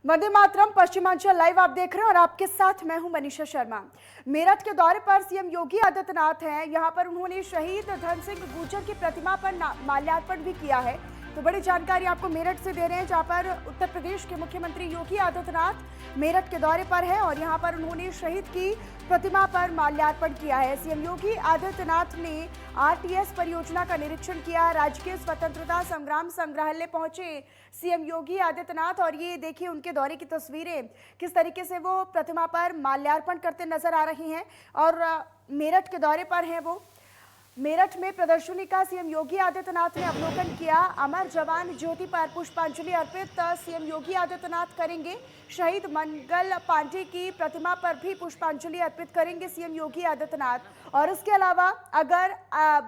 Vande Mataram. Paschimanchal live आप देख रहे हैं और आपके साथ मैं हूं मनीषा शर्मा। मेरठ के दौरे पर सीएम योगी आदित्यनाथ हैं। यहां पर उन्होंने शहीद धन सिंह गुर्जर की प्रतिमा पर माल्यार्पण भी किया है। तो बड़ी जानकारी आपको मेरठ से दे रहे हैं, जहां पर उत्तर प्रदेश के मुख्यमंत्री योगी आदित्यनाथ मेरठ के दौरे पर है और यहां पर उन्होंने शहीद की प्रतिमा पर माल्यार्पण किया है। सीएम योगी आदित्यनाथ ने आरटीएस परियोजना का निरीक्षण किया। राजकीय स्वतंत्रता संग्राम संग्रहालय पहुंचे सीएम योगी आदित्यनाथ और ये देखिए उनके दौरे की तस्वीरें, किस तरीके से वो प्रतिमा पर माल्यार्पण करते नजर आ रही हैं और मेरठ के दौरे पर हैं वो। मेरठ में प्रदर्शनी का सीएम योगी आदित्यनाथ ने अवलोकन किया। अमर जवान ज्योति पर पुष्पांजलि अर्पित सीएम योगी आदित्यनाथ करेंगे। शहीद मंगल पांडे की प्रतिमा पर भी पुष्पांजलि अर्पित करेंगे सीएम योगी आदित्यनाथ। और इसके अलावा अगर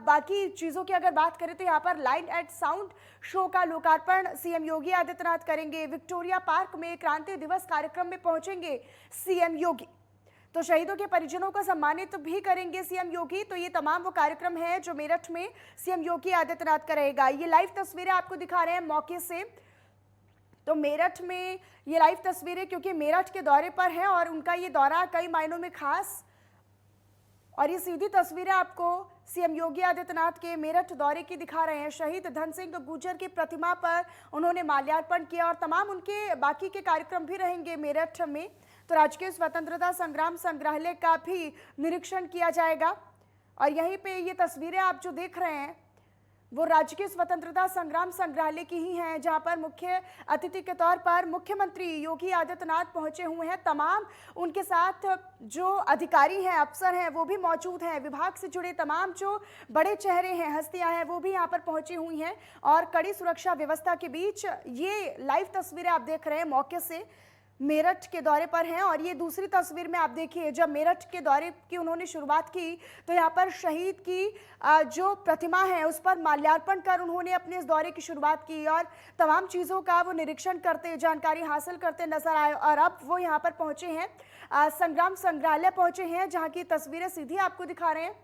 बाकी चीज़ों की अगर बात करें तो यहाँ पर लाइट एंड साउंड शो का लोकार्पण सीएम योगी आदित्यनाथ करेंगे। विक्टोरिया पार्क में क्रांति दिवस कार्यक्रम में पहुंचेंगे सीएम योगी, तो शहीदों के परिजनों को सम्मानित भी करेंगे सीएम योगी। तो ये तमाम वो कार्यक्रम है जो मेरठ में सीएम योगी आदित्यनाथ का रहेगा। ये लाइव तस्वीरें आपको दिखा रहे हैं मौके से। तो मेरठ में ये लाइव तस्वीरें क्योंकि मेरठ के दौरे पर हैं और उनका ये दौरा कई मायनों में खास, और ये सीधी तस्वीरें आपको सीएम योगी आदित्यनाथ के मेरठ दौरे की दिखा रहे हैं। शहीद धन सिंह गुर्जर की प्रतिमा पर उन्होंने माल्यार्पण किया और तमाम उनके बाकी के कार्यक्रम भी रहेंगे मेरठ में। तो राजकीय स्वतंत्रता संग्राम संग्रहालय का भी निरीक्षण किया जाएगा और यहीं पे ये तस्वीरें आप जो देख रहे हैं वो राजकीय स्वतंत्रता संग्राम संग्रहालय की ही हैं, जहां पर मुख्य अतिथि के तौर पर मुख्यमंत्री योगी आदित्यनाथ पहुंचे हुए हैं। तमाम उनके साथ जो अधिकारी हैं, अफसर हैं, वो भी मौजूद हैं। विभाग से जुड़े तमाम जो बड़े चेहरे हैं, हस्तियां हैं, वो भी यहां पर पहुंची हुई हैं और कड़ी सुरक्षा व्यवस्था के बीच ये लाइव तस्वीरें आप देख रहे हैं मौके से मेरठ के दौरे पर हैं। और ये दूसरी तस्वीर में आप देखिए, जब मेरठ के दौरे की उन्होंने शुरुआत की तो यहाँ पर शहीद की जो प्रतिमा है उस पर माल्यार्पण कर उन्होंने अपने इस दौरे की शुरुआत की और तमाम चीज़ों का वो निरीक्षण करते, जानकारी हासिल करते नजर आए। और अब वो यहाँ पर पहुँचे हैं, संग्राम संग्रहालय पहुँचे हैं, जहाँ की तस्वीरें सीधी आपको दिखा रहे हैं।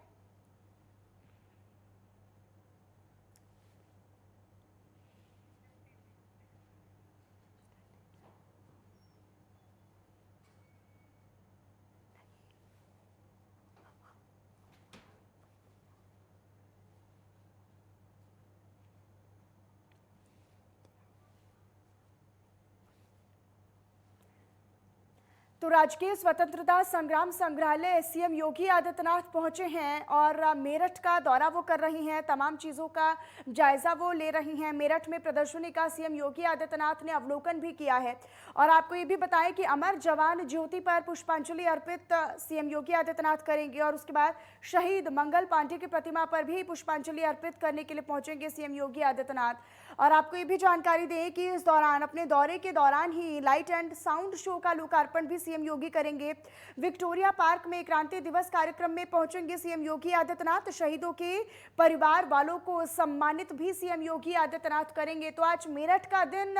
तो राजकीय स्वतंत्रता संग्राम संग्रहालय सीएम योगी आदित्यनाथ पहुंचे हैं और मेरठ का दौरा वो कर रही हैं, तमाम चीज़ों का जायजा वो ले रही हैं। मेरठ में प्रदर्शनी का सीएम योगी आदित्यनाथ ने अवलोकन भी किया है और आपको ये भी बताएं कि अमर जवान ज्योति पर पुष्पांजलि अर्पित सीएम योगी आदित्यनाथ करेंगे और उसके बाद शहीद मंगल पांडे की प्रतिमा पर भी पुष्पांजलि अर्पित करने के लिए पहुंचेंगे सीएम योगी आदित्यनाथ। और आपको ये भी जानकारी दें कि इस दौरान, अपने दौरे के दौरान ही लाइट एंड साउंड शो का लोकार्पण भी सीएम योगी करेंगे। विक्टोरिया पार्क में क्रांति दिवस कार्यक्रम में पहुंचेंगे सीएम योगी आदित्यनाथ। शहीदों के परिवार वालों को सम्मानित भी सीएम योगी आदित्यनाथ करेंगे। तो आज मेरठ का दिन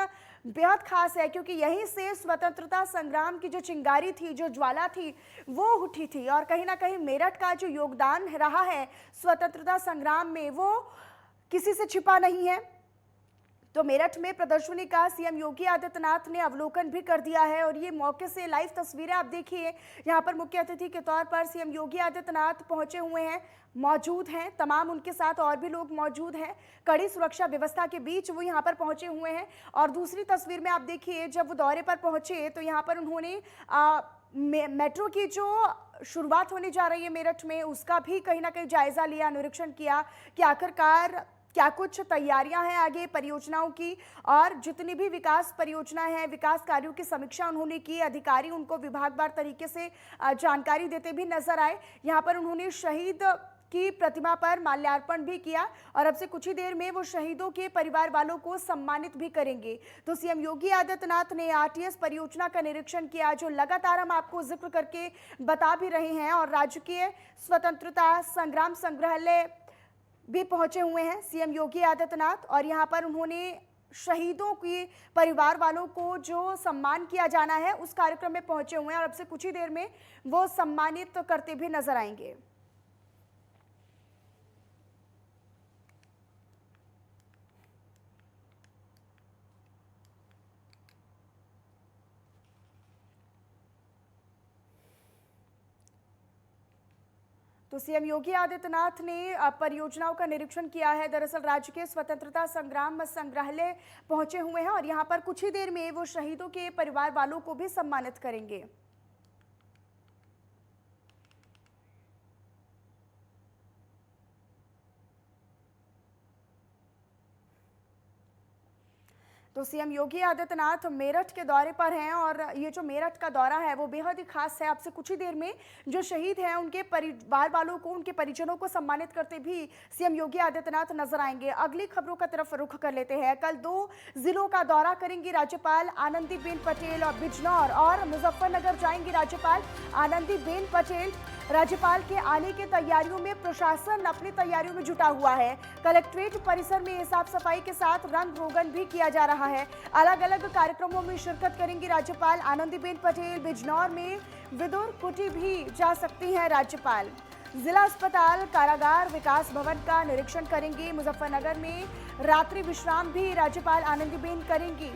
बेहद खास है क्योंकि यहीं से स्वतंत्रता संग्राम की जो चिंगारी थी, जो ज्वाला थी, वो उठी थी और कहीं ना कहीं मेरठ का जो योगदान रहा है स्वतंत्रता संग्राम में वो किसी से छिपा नहीं है। तो मेरठ में प्रदर्शनी का सीएम योगी आदित्यनाथ ने अवलोकन भी कर दिया है और ये मौके से लाइव तस्वीरें आप देखिए। यहाँ पर मुख्य अतिथि के तौर पर सीएम योगी आदित्यनाथ पहुंचे हुए हैं, मौजूद हैं, तमाम उनके साथ और भी लोग मौजूद हैं। कड़ी सुरक्षा व्यवस्था के बीच वो यहाँ पर पहुंचे हुए हैं। और दूसरी तस्वीर में आप देखिए, जब वो दौरे पर पहुंचे तो यहाँ पर उन्होंने मेट्रो की जो शुरुआत होने जा रही है मेरठ में, उसका भी कहीं ना कहीं जायजा लिया, निरीक्षण किया कि आखिरकार क्या कुछ तैयारियां हैं आगे परियोजनाओं की। और जितनी भी विकास परियोजनाएं हैं, विकास कार्यों की समीक्षा उन्होंने की। अधिकारी उनको विभागवार तरीके से जानकारी देते भी नजर आए। यहाँ पर उन्होंने शहीद की प्रतिमा पर माल्यार्पण भी किया और अब से कुछ ही देर में वो शहीदों के परिवार वालों को सम्मानित भी करेंगे। तो सीएम योगी आदित्यनाथ ने आरटीएस परियोजना का निरीक्षण किया, जो लगातार हम आपको जिक्र करके बता भी रहे हैं। और राजकीय स्वतंत्रता संग्राम संग्रहालय भी पहुंचे हुए हैं सीएम योगी आदित्यनाथ और यहाँ पर उन्होंने शहीदों के परिवार वालों को जो सम्मान किया जाना है उस कार्यक्रम में पहुंचे हुए हैं और अब से कुछ ही देर में वो सम्मानित करते भी नजर आएंगे। तो सीएम योगी आदित्यनाथ ने परियोजनाओं का निरीक्षण किया है। दरअसल राज्य के स्वतंत्रता संग्राम संग्रहालय पहुंचे हुए हैं और यहां पर कुछ ही देर में वो शहीदों के परिवार वालों को भी सम्मानित करेंगे। तो सीएम योगी आदित्यनाथ मेरठ के दौरे पर हैं और ये जो मेरठ का दौरा है वो बेहद ही खास है। आपसे कुछ ही देर में जो शहीद हैं उनके परिवार वालों को, उनके परिजनों को सम्मानित करते भी सीएम योगी आदित्यनाथ नजर आएंगे। अगली खबरों का तरफ रुख कर लेते हैं। कल 2 जिलों का दौरा करेंगी राज्यपाल आनंदीबेन पटेल और बिजनौर और मुजफ्फरनगर जाएंगी राज्यपाल आनंदीबेन पटेल। राज्यपाल के आने की तैयारियों में प्रशासन अपनी तैयारियों में जुटा हुआ है। कलेक्ट्रेट परिसर में साफ सफाई के साथ रंग रोगन भी किया जा रहा है। अलग अलग कार्यक्रमों में शिरकत करेंगी राज्यपाल आनंदीबेन पटेल। बिजनौर में विदुर कुटी भी जा सकती हैं राज्यपाल। जिला अस्पताल, कारागार, विकास भवन का निरीक्षण करेंगी। मुजफ्फरनगर में रात्रि विश्राम भी राज्यपाल आनंदीबेन करेंगी।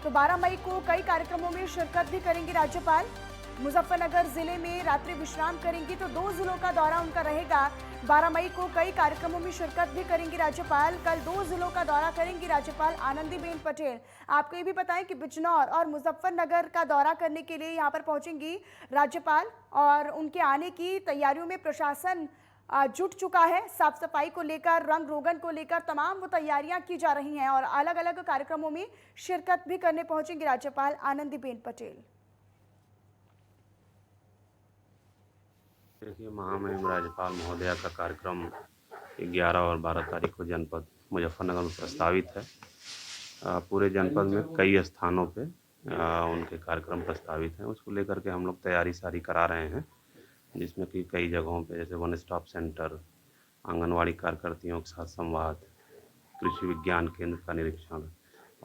तो 12 मई को कई कार्यक्रमों में शिरकत भी करेंगी राज्यपाल। मुजफ्फरनगर जिले में रात्रि विश्राम करेंगी। तो 2 जिलों का दौरा उनका रहेगा। 12 मई को कई कार्यक्रमों में शिरकत भी करेंगी राज्यपाल। कल 2 जिलों का दौरा करेंगी राज्यपाल आनंदीबेन पटेल। आपको ये भी बताएं कि बिजनौर और मुजफ्फरनगर का दौरा करने के लिए यहाँ पर पहुंचेंगी राज्यपाल और उनके आने की तैयारियों में प्रशासन जुट चुका है। साफ सफाई को लेकर, रंग रोगन को लेकर तमाम वो तैयारियां की जा रही हैं और अलग अलग कार्यक्रमों में शिरकत भी करने पहुंचेंगी राज्यपाल आनंदीबेन पटेल। देखिए, महामहिम राज्यपाल महोदया का कार्यक्रम 11 और 12 तारीख को जनपद मुजफ्फरनगर में प्रस्तावित है। पूरे जनपद में कई स्थानों पे उनके कार्यक्रम प्रस्तावित हैं। उसको लेकर के हम लोग तैयारी सारी करा रहे हैं, जिसमें कि कई जगहों पे जैसे वन स्टॉप सेंटर, आंगनवाड़ी कार्यकर्तियों के साथ संवाद, कृषि विज्ञान केंद्र का निरीक्षण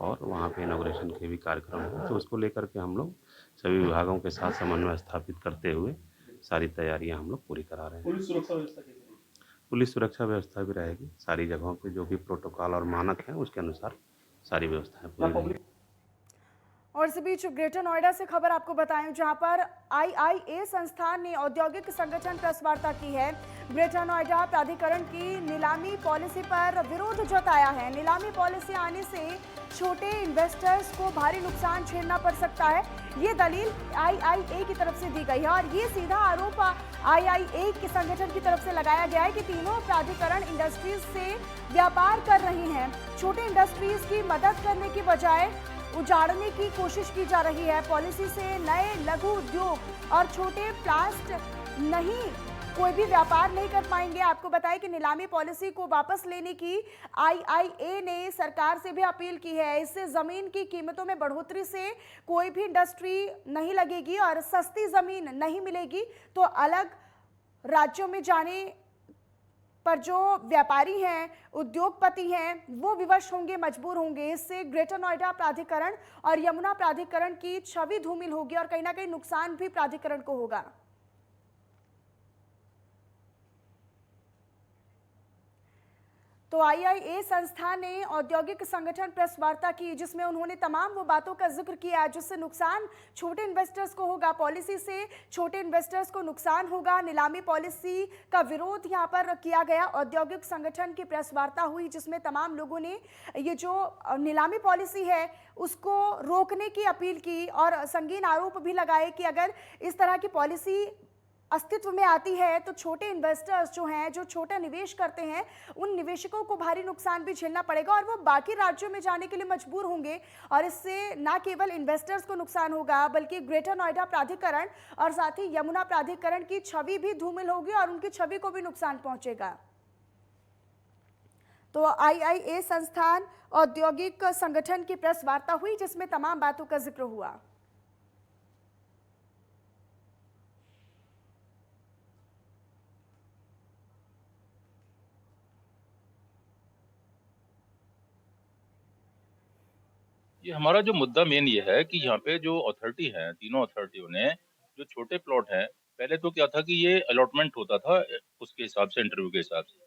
और वहाँ पे इनॉग्रेशन के भी कार्यक्रम हैं। तो उसको लेकर के हम लोग सभी विभागों के साथ समन्वय स्थापित करते हुए सारी तैयारियां हम लोग पूरी करा रहे हैं। पुलिस सुरक्षा व्यवस्था भी रहेगी। सारी जगहों पे जो भी प्रोटोकॉल और मानक हैं उसके अनुसार सारी व्यवस्थाएं पूरी रहेंगी। और इस बीच ग्रेटर नोएडा से खबर आपको बताएं, जहां पर आईआईए संस्थान ने औद्योगिक संगठन प्रेस वार्ता की है। ग्रेटर नोएडा प्राधिकरण की नीलामी पॉलिसी पर विरोध जताया है। नीलामी पॉलिसी आने से छोटे इन्वेस्टर्स को भारी नुकसान झेलना पड़ सकता है, ये दलील आईआईए की तरफ से दी गई है। और ये सीधा आरोप आईआईए के संगठन की तरफ से लगाया गया है कि तीनों प्राधिकरण इंडस्ट्रीज से व्यापार कर रही हैं। छोटे इंडस्ट्रीज की मदद करने की बजाय उजाड़ने की कोशिश की जा रही है। पॉलिसी से नए लघु उद्योग और छोटे प्लास्ट नहीं कोई भी व्यापार नहीं कर पाएंगे। आपको बताएं कि नीलामी पॉलिसी को वापस लेने की आईआईए ने सरकार से भी अपील की है। इससे जमीन की कीमतों में बढ़ोतरी से कोई भी इंडस्ट्री नहीं लगेगी और सस्ती जमीन नहीं मिलेगी, तो अलग राज्यों में जाने पर जो व्यापारी हैं, उद्योगपति हैं, वो विवश होंगे, मजबूर होंगे। इससे ग्रेटर नोएडा प्राधिकरण और यमुना प्राधिकरण की छवि धूमिल होगी और कहीं ना कहीं नुकसान भी प्राधिकरण को होगा। तो आईआईए संस्थान ने औद्योगिक संगठन प्रेस वार्ता की, जिसमें उन्होंने तमाम वो बातों का जिक्र किया जिससे नुकसान छोटे इन्वेस्टर्स को होगा। पॉलिसी से छोटे इन्वेस्टर्स को नुकसान होगा। नीलामी पॉलिसी का विरोध यहां पर किया गया। औद्योगिक संगठन की प्रेस वार्ता हुई, जिसमें तमाम लोगों ने ये जो नीलामी पॉलिसी है उसको रोकने की अपील की और संगीन आरोप भी लगाए कि अगर इस तरह की पॉलिसी अस्तित्व में आती है तो छोटे इन्वेस्टर्स जो हैं, जो छोटा निवेश करते हैं, उन निवेशकों को भारी नुकसान भी झेलना पड़ेगा और वो बाकी राज्यों में जाने के लिए मजबूर होंगे। और इससे ना केवल इन्वेस्टर्स को नुकसान होगा बल्कि ग्रेटर नोएडा प्राधिकरण और साथ ही यमुना प्राधिकरण की छवि भी धूमिल होगी और उनकी छवि को भी नुकसान पहुंचेगा। तो आईआईए संस्थान औद्योगिक संगठन की प्रेस वार्ता हुई, जिसमें तमाम बातों का जिक्र हुआ। ये हमारा जो मुद्दा मेन ये है कि यहाँ पे जो अथॉरिटी है, तीनों अथॉरिटियों ने जो छोटे प्लॉट हैं, पहले तो क्या था कि ये अलॉटमेंट होता था उसके हिसाब से, इंटरव्यू के हिसाब से।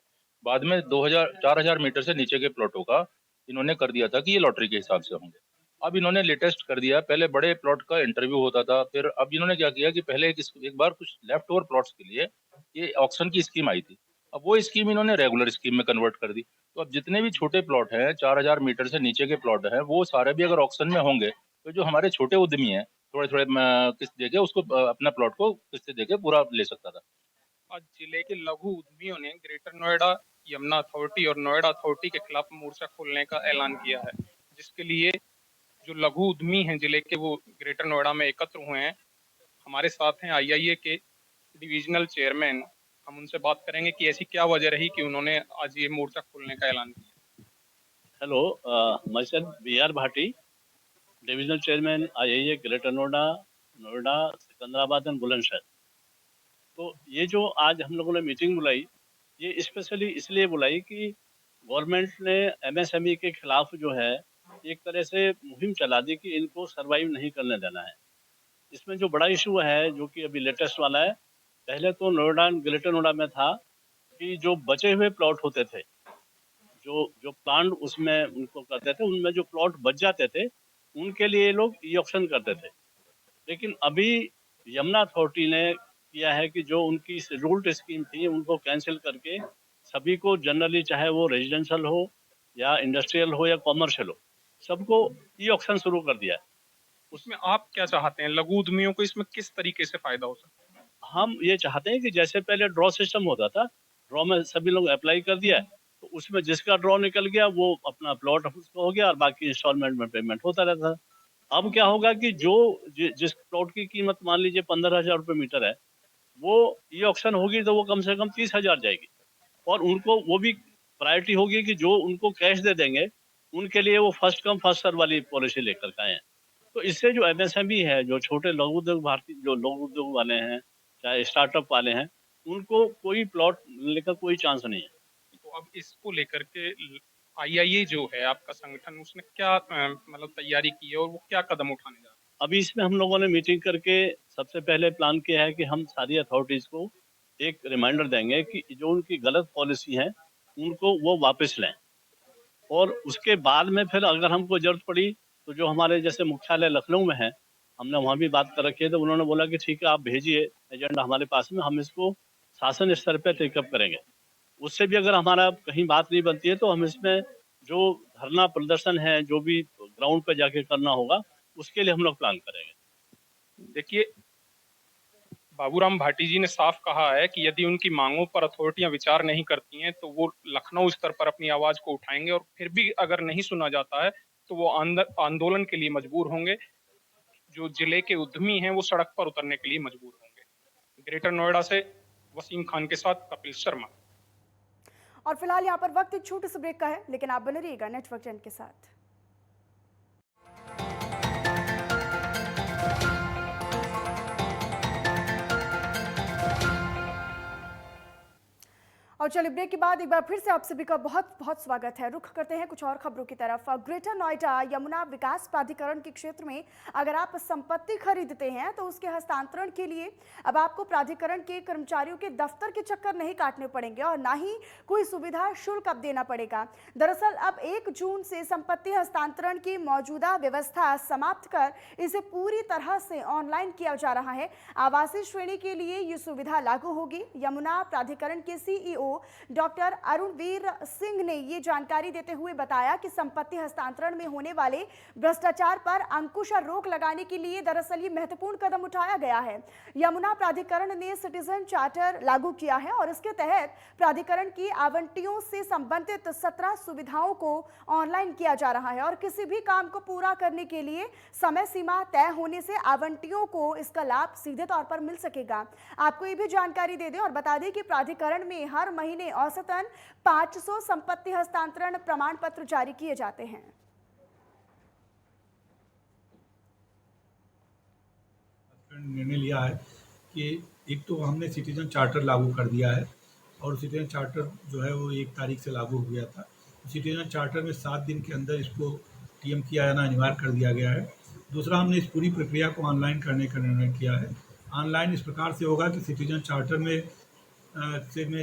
बाद में 2000 4000 मीटर से नीचे के प्लॉटों का इन्होंने कर दिया था कि ये लॉटरी के हिसाब से होंगे। अब इन्होंने लेटेस्ट कर दिया, पहले बड़े प्लॉट का इंटरव्यू होता था, फिर अब इन्होंने क्या किया कि पहले एक बार कुछ लेफ्ट ओवर प्लॉट्स के लिए ये ऑक्शन की स्कीम आई थी। अब वो स्कीम इन्होंने रेगुलर स्कीम में कन्वर्ट कर दी। तो अब जितने भी छोटे प्लॉट हैं, 4000 मीटर से नीचे के प्लॉट हैं, वो सारे भी अगर ऑक्शन में होंगे, तो जो हमारे छोटे उद्यमी हैं, थोड़े-थोड़े किस्त देके उसको अपना प्लॉट को किस्त देके पूरा ले सकता था। आज जिले के लघु उद्यमियों ने ग्रेटर नोएडा यमुना अथॉरिटी और नोएडा अथॉरिटी के खिलाफ मोर्चा खोलने का ऐलान किया है, जिसके लिए जो लघु उद्यमी हैं जिले के वो ग्रेटर नोएडा में एकत्र हुए हैं। हमारे साथ हैं आईआईए के डिविजनल चेयरमैन। हम उनसे बात करेंगे कि ऐसी क्या वजह रही कि उन्होंने आज ये मोर्चा खोलने का ऐलान किया। Hello, myself B.R. Bhati, divisional chairman IIA greater Noida, Noida, Secunderabad and Bulandshahr. तो ये जो आज हम लोगों ने मीटिंग बुलाई, ये स्पेशली इसलिए बुलाई कि गवर्नमेंट ने एमएसएमई के खिलाफ जो है एक तरह से मुहिम चला दी कि इनको सरवाइव नहीं करने देना है। इसमें जो बड़ा इशू है, जो कि अभी लेटेस्ट वाला है, पहले तो नोएडा ग्रेटर नोएडा में था कि जो बचे हुए प्लॉट होते थे, जो जो प्लांट उसमें उनको करते थे, उनमें जो प्लॉट बच जाते थे, उनके लिए ये लोग ई ऑक्शन करते थे। लेकिन अभी यमुना अथॉरिटी ने किया है कि जो उनकी शेड्यूल्ड स्कीम थी, उनको कैंसिल करके सभी को जनरली, चाहे वो रेजिडेंशियल हो या इंडस्ट्रियल हो या कॉमर्शियल हो, सबको ई ऑक्शन शुरू कर दिया है। उसमें आप क्या चाहते हैं, लघु उद्यमियों को इसमें किस तरीके से फायदा हो सकता है? हम ये चाहते हैं कि जैसे पहले ड्रॉ सिस्टम होता था, ड्रॉ में सभी लोग अप्लाई कर दिया, तो उसमें जिसका ड्रॉ निकल गया वो अपना प्लॉट उसका हो गया और बाकी इंस्टॉलमेंट में पेमेंट होता रहता था। अब क्या होगा कि जिस प्लॉट की कीमत मान लीजिए 15,000 रुपये मीटर है, वो ये ऑक्शन होगी तो वो कम से कम 30,000 जाएगी, और उनको वो भी प्रायोरिटी होगी कि जो उनको कैश दे देंगे उनके लिए वो फर्स्ट कम फर्स्ट सर्व वाली पॉलिसी लेकर के आए हैं। तो इससे जो एमएसएमई है, जो छोटे लघु उद्योग, भारतीय जो लघु उद्योग वाले हैं, चाहे स्टार्टअप वाले हैं, उनको कोई प्लॉट मिलने का कोई चांस नहीं है। तो अब इसको लेकर के आईआईए जो है आपका संगठन, उसने क्या मतलब तैयारी की है और वो क्या कदम उठाने जा रहा है? अभी इसमें हम लोगों ने मीटिंग करके सबसे पहले प्लान किया है कि हम सारी अथॉरिटीज़ को एक रिमाइंडर देंगे कि जो उनकी गलत पॉलिसी है उनको वो वापस लें, और उसके बाद में फिर अगर हमको ज़रूरत पड़ी तो जो हमारे जैसे मुख्यालय लखनऊ में है, हमने वहाँ भी बात कर रखी है, तो उन्होंने बोला कि ठीक है, आप भेजिए एजेंडा हमारे पास में, हम इसको शासन स्तर पे टेकअप करेंगे। उससे भी अगर हमारा कहीं बात नहीं बनती है तो हम इसमें जो धरना प्रदर्शन है, जो भी ग्राउंड पे जाके करना होगा, उसके लिए हम लोग प्लान करेंगे। देखिए, बाबूराम भाटी जी ने साफ कहा है कि यदि उनकी मांगों पर अथॉरिटियां विचार नहीं करती हैं तो वो लखनऊ स्तर पर अपनी आवाज को उठाएंगे, और फिर भी अगर नहीं सुना जाता है तो वो आंदोलन के लिए मजबूर होंगे। जो जिले के उद्यमी हैं वो सड़क पर उतरने के लिए मजबूर होंगे। ग्रेटर नोएडा से वसीम खान के साथ कपिल शर्मा। और फिलहाल यहाँ पर वक्त एक छोटे से ब्रेक का है, लेकिन आप बने रहिएगा नेटवर्क चैनल के साथ। और चलिए ब्रेक के बाद एक बार फिर से आप सभी का बहुत बहुत स्वागत है। रुख करते हैं कुछ और खबरों की तरफ। ग्रेटर नोएडा यमुना विकास प्राधिकरण के क्षेत्र में अगर आप संपत्ति खरीदते हैं तो उसके हस्तांतरण के लिए अब आपको प्राधिकरण के कर्मचारियों के दफ्तर के चक्कर नहीं काटने पड़ेंगे और ना ही कोई सुविधा शुल्क अब देना पड़ेगा। दरअसल अब 1 जून से संपत्ति हस्तांतरण की मौजूदा व्यवस्था समाप्त कर इसे पूरी तरह से ऑनलाइन किया जा रहा है। आवासीय श्रेणी के लिए ये सुविधा लागू होगी। यमुना प्राधिकरण के सीईओ डॉक्टर अरुणवीर सिंह ने ये जानकारी देते हुए बताया कि संपत्ति हस्तांतरण में होने वाले भ्रष्टाचार पर अंकुश और रोक लगाने के लिए दरअसल ये महत्वपूर्ण कदम उठाया गया है। यमुना प्राधिकरण ने सिटीजन चार्टर लागू किया है और इसके तहत प्राधिकरण की आवंटियों से संबंधित 17 सुविधाओं को ऑनलाइन किया जा रहा है और किसी भी काम को पूरा करने के लिए समय सीमा तय होने से आवंटियों को इसका लाभ सीधे तौर पर मिल सकेगा। आपको ये भी जानकारी दे दें और बता दें कि प्राधिकरण में हर महीने औसतन 500 संपत्ति हस्तांतरण प्रमाण पत्र जारी किए जाते हैं। निर्णय लिया है कि एक तो हमने सिटीजन चार्टर लागू कर दिया है और सिटीजन चार्टर जो है वो 1 तारीख से लागू हो गया था। सिटीजन चार्टर में 7 दिन के अंदर इसको टीएम किया जाना अनिवार्य कर दिया गया है। दूसरा, हमने इस पूरी प्रक्रिया को ऑनलाइन करने का निर्णय किया है। ऑनलाइन इस प्रकार से होगा कि सिटीजन चार्टर में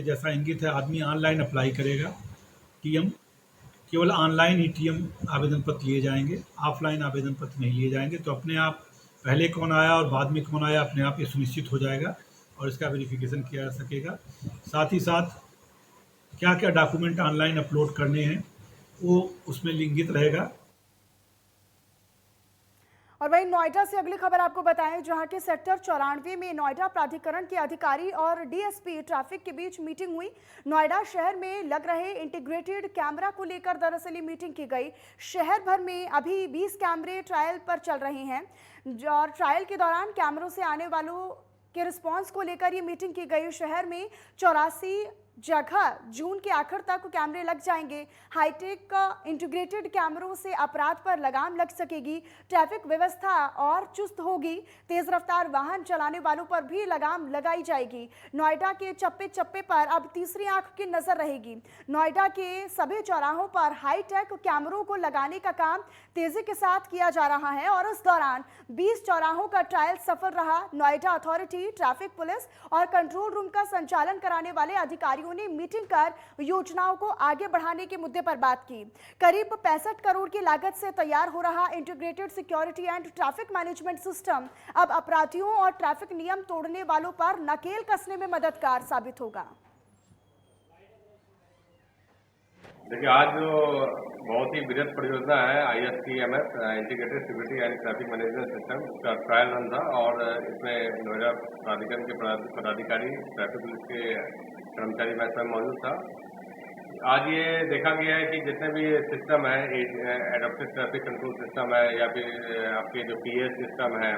जैसा इंगित है, आदमी ऑनलाइन अप्लाई करेगा टीएम केवल ऑनलाइन ही टीएम आवेदन पत्र लिए जाएंगे, ऑफलाइन आवेदन पत्र नहीं लिए जाएंगे। तो अपने आप पहले कौन आया और बाद में कौन आया अपने आप ये सुनिश्चित हो जाएगा और इसका वेरिफिकेशन किया जा सकेगा। साथ ही साथ क्या क्या डॉक्यूमेंट ऑनलाइन अपलोड करने हैं वो उसमें लिंकित रहेगा। और वहीं नोएडा से अगली खबर आपको बताएं, जहां के सेक्टर 94 में नोएडा प्राधिकरण के अधिकारी और डीएसपी ट्रैफिक के बीच मीटिंग हुई। नोएडा शहर में लग रहे इंटीग्रेटेड कैमरा को लेकर दरअसल ये मीटिंग की गई। शहर भर में अभी 20 कैमरे ट्रायल पर चल रहे हैं और ट्रायल के दौरान कैमरों से आने वालों के रिस्पांस को लेकर ये मीटिंग की गई। शहर में 84 जगह जून के आखिर तक कैमरे लग जाएंगे। हाईटेक इंटीग्रेटेड कैमरों से अपराध पर लगाम लग सकेगी, ट्रैफिक व्यवस्था और चुस्त होगी, तेज रफ्तार वाहन चलाने वालों पर भी लगाम लगाई जाएगी। नोएडा के चप्पे चप्पे पर अब तीसरी आंख की नजर रहेगी। नोएडा के सभी चौराहों पर हाईटेक कैमरों को लगाने का काम तेजी के साथ किया जा रहा है और इस दौरान 20 चौराहों का ट्रायल सफल रहा। नोएडा अथॉरिटी, ट्रैफिक पुलिस और कंट्रोल रूम का संचालन कराने वाले अधिकारियों ने मीटिंग कर योजनाओं को आगे बढ़ाने के मुद्दे पर बात की। करीब 65 करोड़ की लागत से तैयार हो रहा integrated security and traffic management system अब अपराधियों और ट्रैफिक नियम तोड़ने वालों पर नकेल कसने में मददगार साबित होगा। देखिए, आज जो बहुत ही बृहद परियोजना है ISTMS integrated security and traffic management system, उसका ट्रायल रन था और इसमें नोएडा प्राधिकरण के पदाधिकारी, ट्रैफिक पुलिस के कर्मचारी मैं स्वयं मौजूद था। आज ये देखा गया है कि जितने भी सिस्टम है, एडॉप्टेड ट्रैफिक कंट्रोल सिस्टम है या फिर आपके जो PS सिस्टम है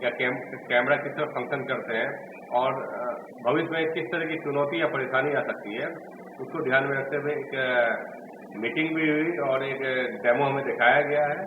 या कैमरा किस तरह फंक्शन करते हैं और भविष्य में किस तरह की चुनौती या परेशानी आ सकती है, उसको ध्यान में रखते हुए एक मीटिंग भी हुई और एक डेमो हमें दिखाया गया है।